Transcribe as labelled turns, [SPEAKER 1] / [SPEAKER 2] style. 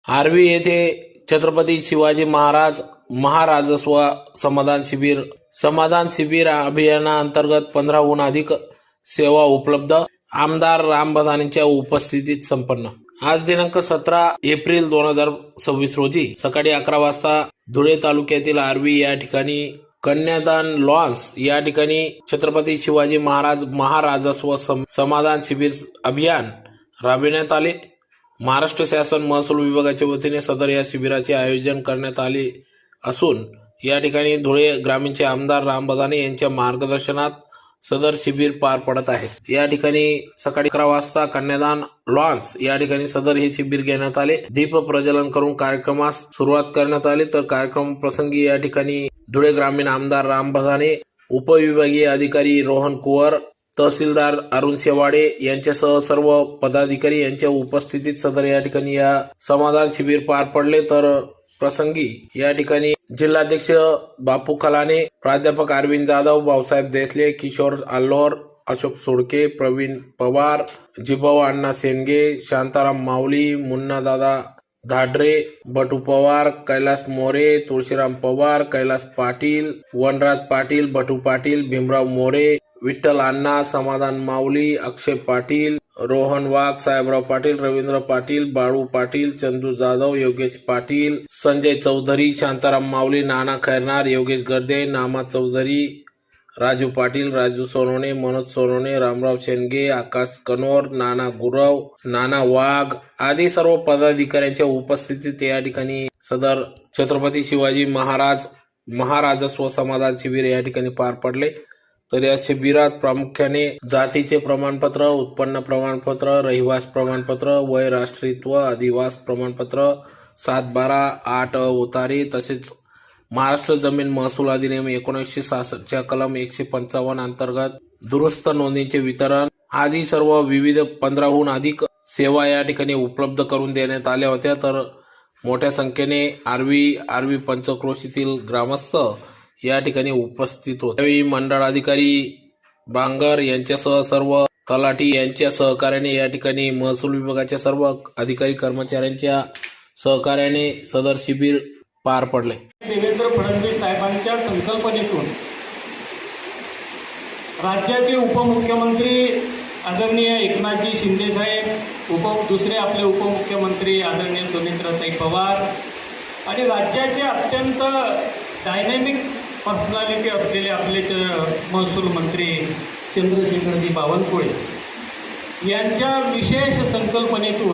[SPEAKER 1] आर्वी येथे छत्रपती शिवाजी महाराज महाराजस्व समाधान शिबिर अभियानांतर्गत 15हून अधिक सेवा उपलब्ध आमदार राम बधानेंच्या उपस्थितीत संपन्न। आज दिनांक 17 एप्रिल 2026 रोजी सकाळी 11 वाजता धुळे तालुक्यातील आर्वी या ठिकाणी कन्यादान लॉन्स या ठिकाणी छत्रपती शिवाजी महाराज महाराजस्व समाधान शिबिर अभियान राबविण्यात आले। महाराष्ट्र शासन महसूल विभागाच्या वतीने सदर या शिबिराचे आयोजन करण्यात आले असून या ठिकाणी धुळे ग्रामीणचे आमदार राम बधाने यांच्या मार्गदर्शनात सदर शिबिर पार पडत आहे। या ठिकाणी सकाळी 11 वाजता कन्यादान लॉन्स या ठिकाणी सदर हे शिबिर घेण्यात आले। दीप प्रज्वलन करून कार्यक्रमास सुरुवात करण्यात आली। तर कार्यक्रम प्रसंगी या ठिकाणी धुळे ग्रामीण आमदार राम बधाने, उपविभागीय अधिकारी रोहन कुवर, तहसीलदार अरुण शेवाडे यांच्यासह सर्व पदाधिकारी यांच्या उपस्थितीत सदर या ठिकाणी या समाधान शिबिर पार पडले। तर प्रसंगी या ठिकाणी जिल्हाध्यक्ष बापू खलाने, प्राध्यापक अरविंद जाधव, भाऊसाहेब देसले, किशोर आल्होर, अशोक सोडके, प्रवीण पवार, जिभाऊ अण्णा सेनगे, शांताराम माऊली, मुन्ना दादा धाडरे, बटू पवार, कैलास मोरे, तुळशीराम पवार, कैलास पाटील, वनराज पाटील, बटू पाटील, भीमराव मोरे, विठ्ठल अण्णा, समाधान माऊली, अक्षय पाटील, रोहन वाघ, साहेबराव पाटील, रवींद्र पाटील, बाळू पाटील, चंदू जाधव, योगेश पाटील, संजय चौधरी, शांताराम माऊली, नाना खैरनार, योगेश गर्दे, नामा चौधरी, राजू पाटील, राजू सोनवणे, मनोज सोनवणे, रामराव शेंडगे, आकाश कनोर, नाना गुरव, नाना वाघ आदी सर्व पदाधिकाऱ्यांच्या उपस्थितीत या ठिकाणी सदर छत्रपती शिवाजी महाराज महाराजस्व समाधान शिबिर या ठिकाणी पार पडले। तर या शिबिरात प्रामुख्याने जातीचे प्रमाणपत्र, उत्पन्न प्रमाणपत्र, रहिवास प्रमाणपत्र, वय राष्ट्रीयत्व, अधिवास प्रमाणपत्र, 7/12, 8 उतारे तसेच महाराष्ट्र जमीन महसूल अधिनियम 1966च्या कलम 155 अंतर्गत दुरुस्त नोंदींचे वितरण आदी सर्व विविध 15हून अधिक सेवा या ठिकाणी उपलब्ध करून देण्यात आल्या होत्या। तर मोठ्या संख्येने आर्वी पंचक्रोशीतील ग्रामस्थ या ठिकाणी उपस्थित होते। त्यावेळी मंडळ अधिकारी बांगर यांच्यासह सर्व तलाठी यांच्या सहकार्याने या ठिकाणी महसूल विभागाच्या सर्व अधिकारी कर्मचाऱ्यांच्या सहकार्याने सदर शिबिर पार पडले।
[SPEAKER 2] देवेंद्र फडणवीस साहेबांच्या संकल्पनेतून राज्याचे उपमुख्यमंत्री आदरणीय एकनाथजी शिंदे साहेब, दुसरे आपले उपमुख्यमंत्री आदरणीय सुनेत्राताई पवार आणि राज्याचे अत्यंत डायनॅमिक पर्सनॅलिटी असलेले आपले महसूल मंत्री चंद्रशेखरजी बावनकुळे यांच्या विशेष संकल्पनेतून